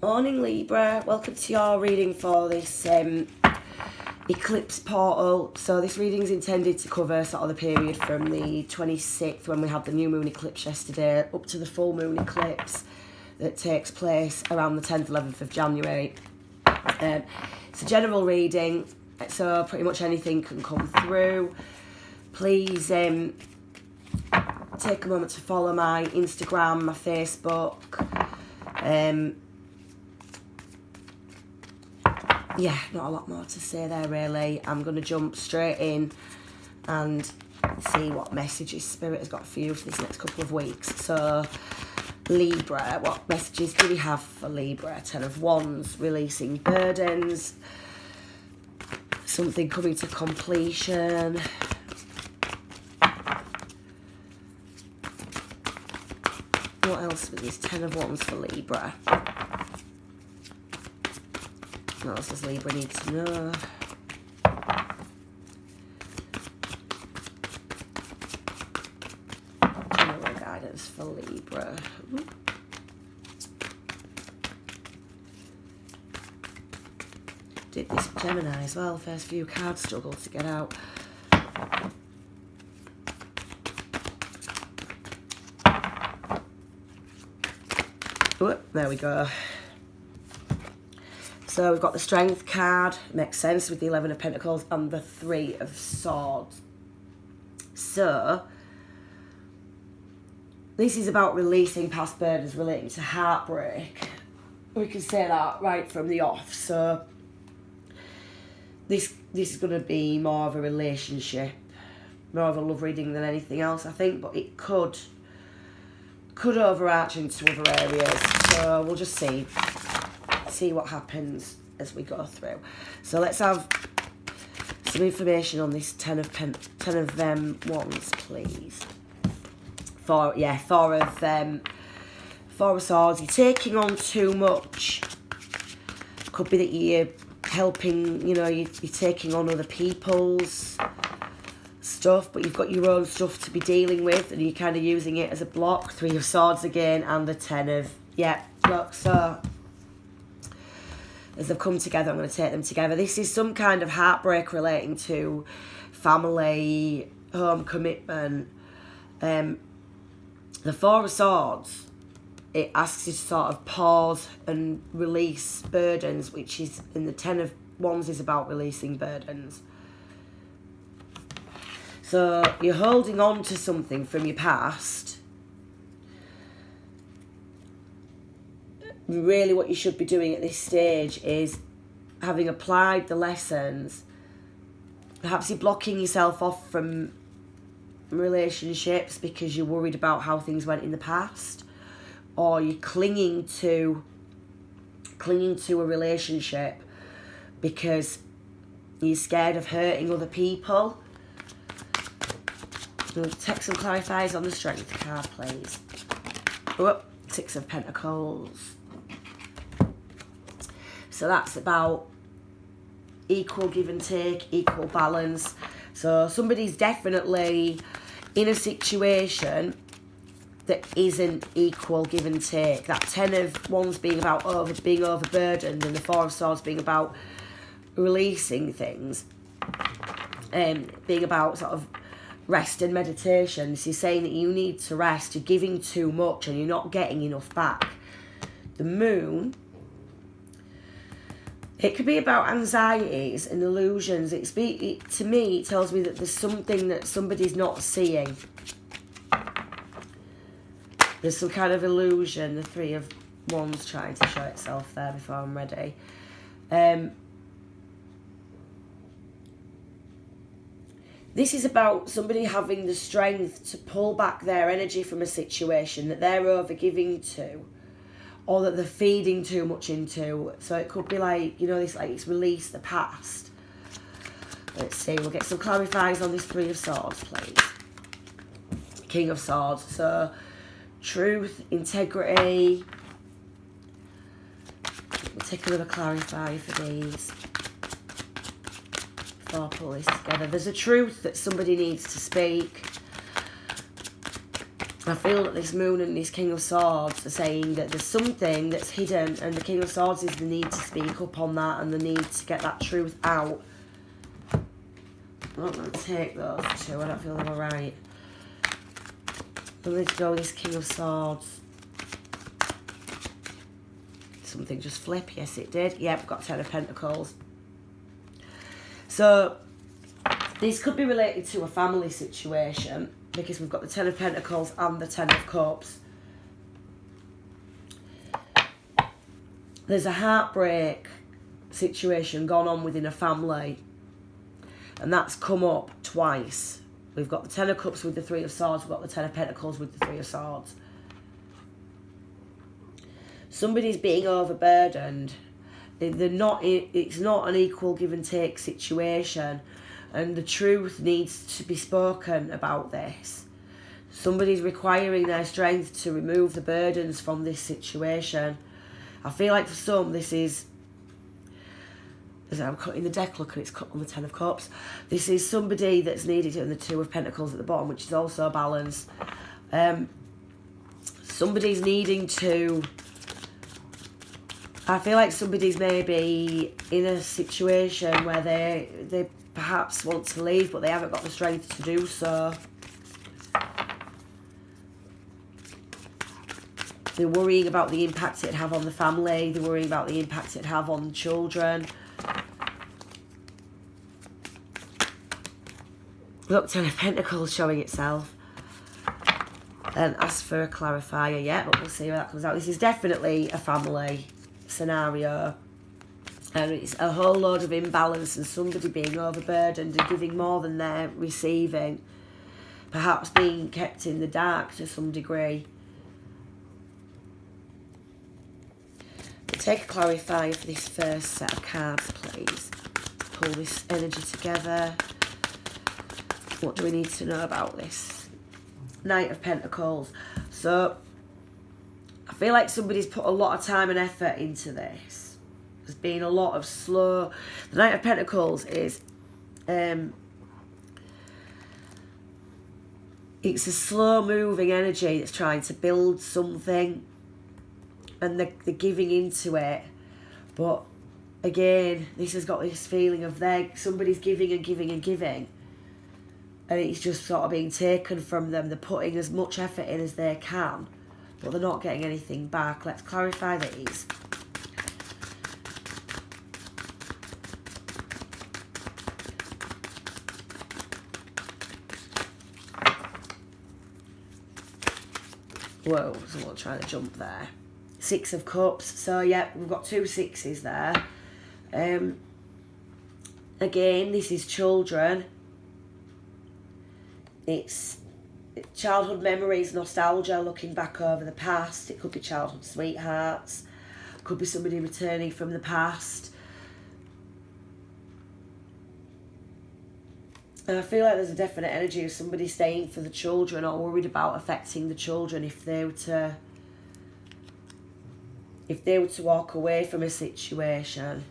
Morning Libra, welcome to your reading for this eclipse portal. So this reading is intended to cover sort of the period from the 26th, when we had the new moon eclipse yesterday, up to the full moon eclipse that takes place around the 10th, 11th of January. It's a general reading, so pretty much anything can come through. Please take a moment to follow my Instagram, my Facebook. Yeah, not a lot more to say there really. I'm going to jump straight in and see what messages Spirit has got for you for this next couple of weeks. So, Libra, what messages do we have for Libra? 10 of Wands, releasing burdens, something coming to completion. What else with this 10 of Wands for Libra? What else does Libra need to know? General guidance for Libra. Did this Gemini as well. First few cards struggled to get out. Oh, there we go. So we've got the Strength card, makes sense with the 11 of Pentacles and the 3 of Swords. So, this is about releasing past burdens relating to heartbreak. We can say that right from the off. So, this is going to be more of a relationship, more of a love reading than anything else, I think. But it could overarch into other areas. So, we'll just see what happens as we go through. So let's have some information on this 10 of Wands, please. Four of Swords. You're taking on too much. Could be that you're helping, you're taking on other people's stuff, but you've got your own stuff to be dealing with, and you're kind of using it as a block. 3 of Swords again, and the 10 of, look, so as they've come together, I'm going to take them together. This is some kind of heartbreak relating to family, home commitment. The 4 of Swords, it asks you to sort of pause and release burdens, which is, in the 10 of Wands is about releasing burdens. So you're holding on to something from your past. Really what you should be doing at this stage is, having applied the lessons, perhaps you're blocking yourself off from relationships because you're worried about how things went in the past, or you're clinging to a relationship because you're scared of hurting other people. We'll take some clarifiers on the Strength card, please. Oh, 6 of Pentacles. So that's about equal give and take, equal balance. So somebody's definitely in a situation that isn't equal give and take. That 10 of Wands being about being overburdened, and the 4 of Swords being about releasing things, being about sort of rest and meditation. So you're saying that you need to rest, you're giving too much and you're not getting enough back. The Moon, it could be about anxieties and illusions. To me, it tells me that there's something that somebody's not seeing. There's some kind of illusion. The 3 of Wands trying to show itself there before I'm ready. This is about somebody having the strength to pull back their energy from a situation that they're over-giving to, or that they're feeding too much into. So it could be like, this, like, it's released the past. Let's see, we'll get some clarifiers on this 3 of Swords, please. King of Swords. So, truth, integrity. We'll take another clarifier for these. Before I pull this together. There's a truth that somebody needs to speak. I feel that this Moon and this King of Swords are saying that there's something that's hidden, and the King of Swords is the need to speak up on that and the need to get that truth out. I'm not going to take those two, I don't feel they were right. I'm going to go with this King of Swords. Something just flip, yes it did. Yep, we've got 10 of Pentacles. So, this could be related to a family situation, because we've got the 10 of Pentacles and the 10 of Cups. There's a heartbreak situation gone on within a family, and that's come up twice. We've got the 10 of Cups with the 3 of Swords, we've got the 10 of Pentacles with the 3 of Swords. Somebody's being overburdened. It's not an equal give and take situation, and the truth needs to be spoken about this. Somebody's requiring their strength to remove the burdens from this situation. I feel like for some this is, as I'm cutting the deck, look, and it's cut on the 10 of Cups. This is somebody that's needed, and the 2 of Pentacles at the bottom, which is also a balance. Somebody's needing to, I feel like somebody's maybe in a situation where they perhaps want to leave, but they haven't got the strength to do so. They're worrying about the impact it'd have on the family. They're worrying about the impact it'd have on the children. Look, 10 of Pentacles showing itself. And ask for a clarifier, yeah, but we'll see where that comes out. This is definitely a family scenario. And it's a whole load of imbalance and somebody being overburdened and giving more than they're receiving. Perhaps being kept in the dark to some degree. Take a clarifier for this first set of cards, please. Pull this energy together. What do we need to know about this? Knight of Pentacles. So, I feel like somebody's put a lot of time and effort into this. There's been a lot of slow... The Knight of Pentacles is... it's a slow-moving energy that's trying to build something. And they're giving into it. But, again, this has got this feeling of somebody's giving and giving and giving. And it's just sort of being taken from them. They're putting as much effort in as they can, but they're not getting anything back. Let's clarify these. Whoa, someone trying to jump there. 6 of Cups. So, yeah, we've got 2 6s there. Again, this is children. It's childhood memories, nostalgia, looking back over the past. It could be childhood sweethearts. Could be somebody returning from the past. And I feel like there's a definite energy of somebody staying for the children or worried about affecting the children if they were to walk away from a situation.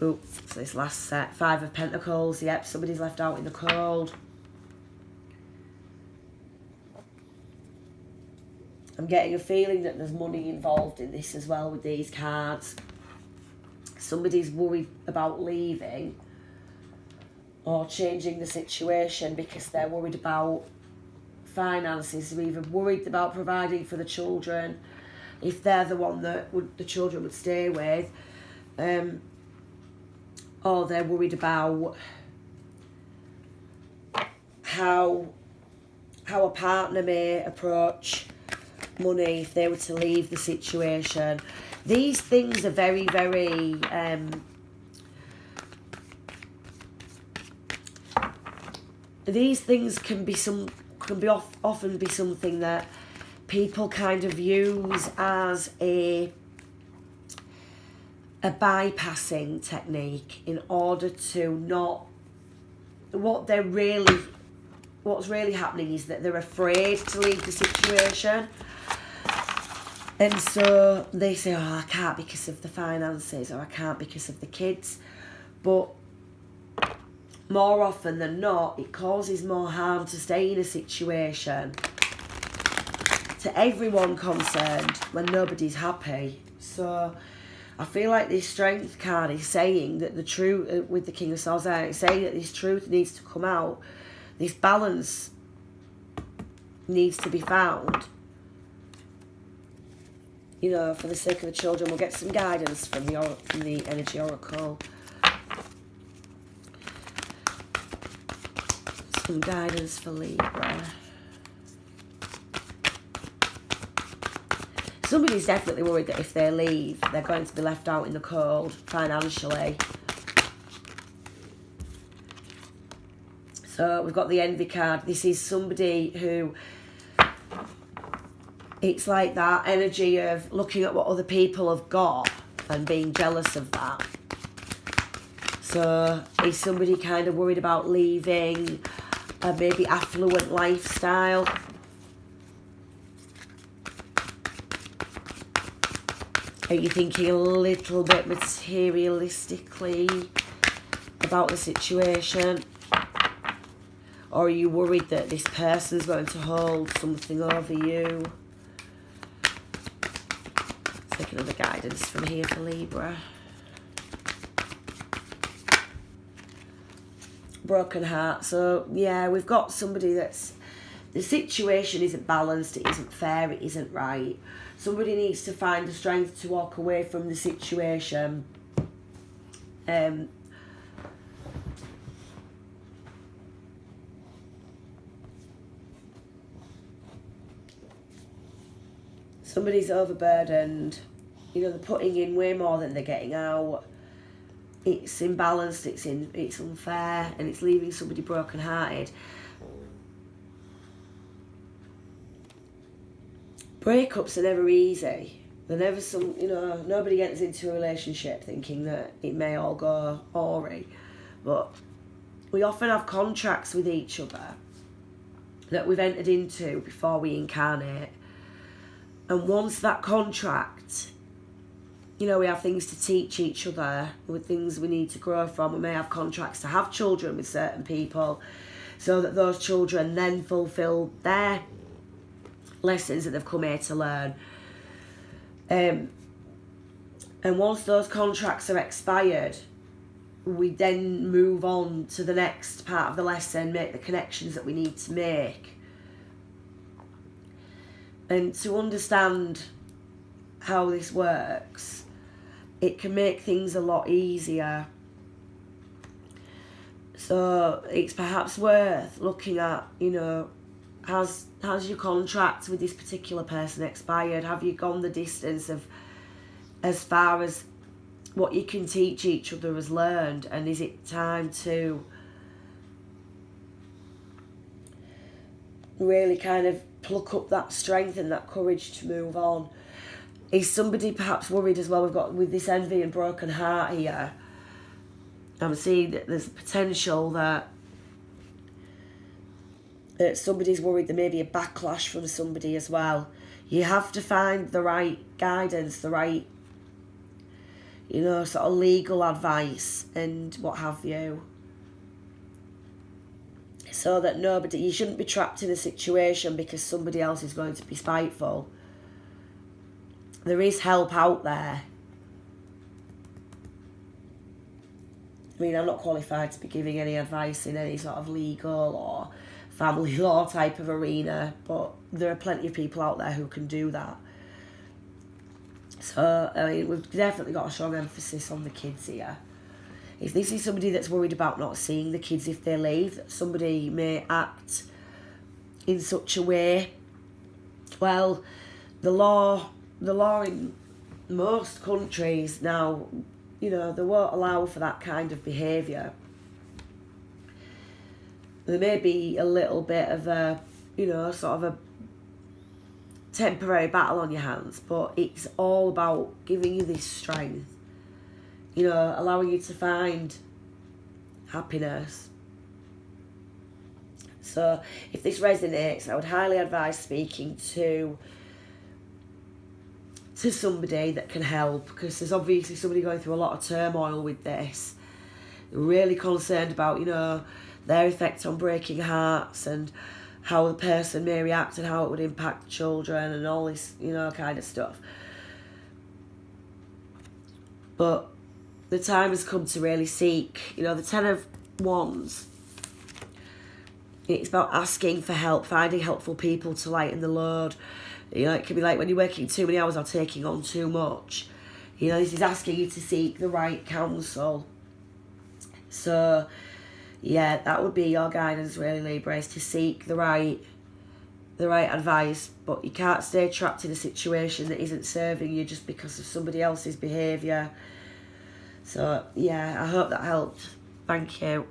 Oh, so this last set, 5 of Pentacles. Yep, somebody's left out in the cold. I'm getting a feeling that there's money involved in this as well with these cards. Somebody's worried about leaving or changing the situation because they're worried about finances. They're either worried about providing for the children, if they're the one that the children would stay with, or they're worried about how a partner may approach money if they were to leave the situation. These things are very, very these things can often be something that people kind of use as a bypassing technique in order to not... What's really happening is that they're afraid to leave the situation. And so they say, oh, I can't because of the finances, or I can't because of the kids. But more often than not, it causes more harm to stay in a situation to everyone concerned when nobody's happy. So I feel like this Strength card is saying that the truth, with the King of Swords out, it's saying that this truth needs to come out. This balance needs to be found. You know, for the sake of the children. We'll get some guidance from the Energy Oracle. Some guidance for Libra. Somebody's definitely worried that if they leave, they're going to be left out in the cold financially. So we've got the Envy card. This is somebody who, it's like that energy of looking at what other people have got and being jealous of that. So is somebody kind of worried about leaving a maybe affluent lifestyle? Are you thinking a little bit materialistically about the situation? Or are you worried that this person's going to hold something over you? Take another guidance from here for Libra. Broken heart. So, yeah, we've got somebody that's... The situation isn't balanced, it isn't fair, it isn't right. Somebody needs to find the strength to walk away from the situation. Somebody's overburdened. You know, they're putting in way more than they're getting out. It's imbalanced, it's unfair, and it's leaving somebody broken-hearted. Breakups are never easy. They're never nobody gets into a relationship thinking that it may all go awry. But we often have contracts with each other that we've entered into before we incarnate. And once that contract, we have things to teach each other, with things we need to grow from. We may have contracts to have children with certain people so that those children then fulfill their lessons that they've come here to learn. And once those contracts are expired, we then move on to the next part of the lesson, make the connections that we need to make. And to understand how this works, it can make things a lot easier. So it's perhaps worth looking at, has your contract with this particular person expired? Have you gone the distance of as far as what you can teach each other has learned? And is it time to really kind of pluck up that strength and that courage to move on? Is somebody perhaps worried as well? We've got with this envy and broken heart here. I'm seeing that there's a potential that somebody's worried there may be a backlash from somebody as well. You have to find the right guidance, the right, sort of legal advice and what have you. So that you shouldn't be trapped in a situation because somebody else is going to be spiteful. There is help out there. I mean, I'm not qualified to be giving any advice in any sort of legal or family law type of arena, but there are plenty of people out there who can do that. So, I mean, we've definitely got a strong emphasis on the kids here. If this is somebody that's worried about not seeing the kids if they leave, that somebody may act in such a way, well, the law in most countries now, they won't allow for that kind of behaviour. There may be a little bit of a, sort of a temporary battle on your hands, but it's all about giving you this strength, allowing you to find happiness. So if this resonates, I would highly advise speaking to somebody that can help, because there's obviously somebody going through a lot of turmoil with this. really concerned about, you know, their effect on breaking hearts and how the person may react and how it would impact the children and all this, you know, kind of stuff. But the time has come to really seek, you know, the Ten of Wands. It's about asking for help, finding helpful people to lighten the load. You know, it can be like when you're working too many hours or taking on too much. You know, this is asking you to seek the right counsel. So, yeah, that would be your guidance, really, Libra, is to seek the right advice. But you can't stay trapped in a situation that isn't serving you just because of somebody else's behaviour. So, yeah, I hope that helped. Thank you.